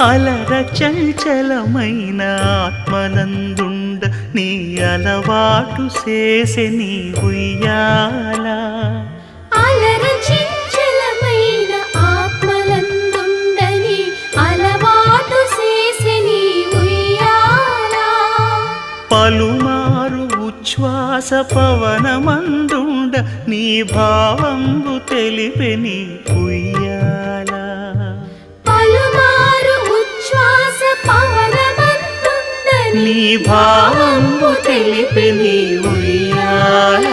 అలర చంచలమైన ఆత్మనందుండ నీ అలవాటు చేసే నీ ఉయ్యాల అలర చంచలమైన ఆత్మనందుండ నీ అలవాటు చేసే నీ ఉయ్యాల పలుమారు ఉచ్ఛ్వాస పవనమందుండ నీ భావంబు తెలిపే నీ ఉయ్యాల పలుమారు ఉచ్ఛ్వాస పవనమందుండ నీ భావంబు తెలిపే నీ ఉయ్యాల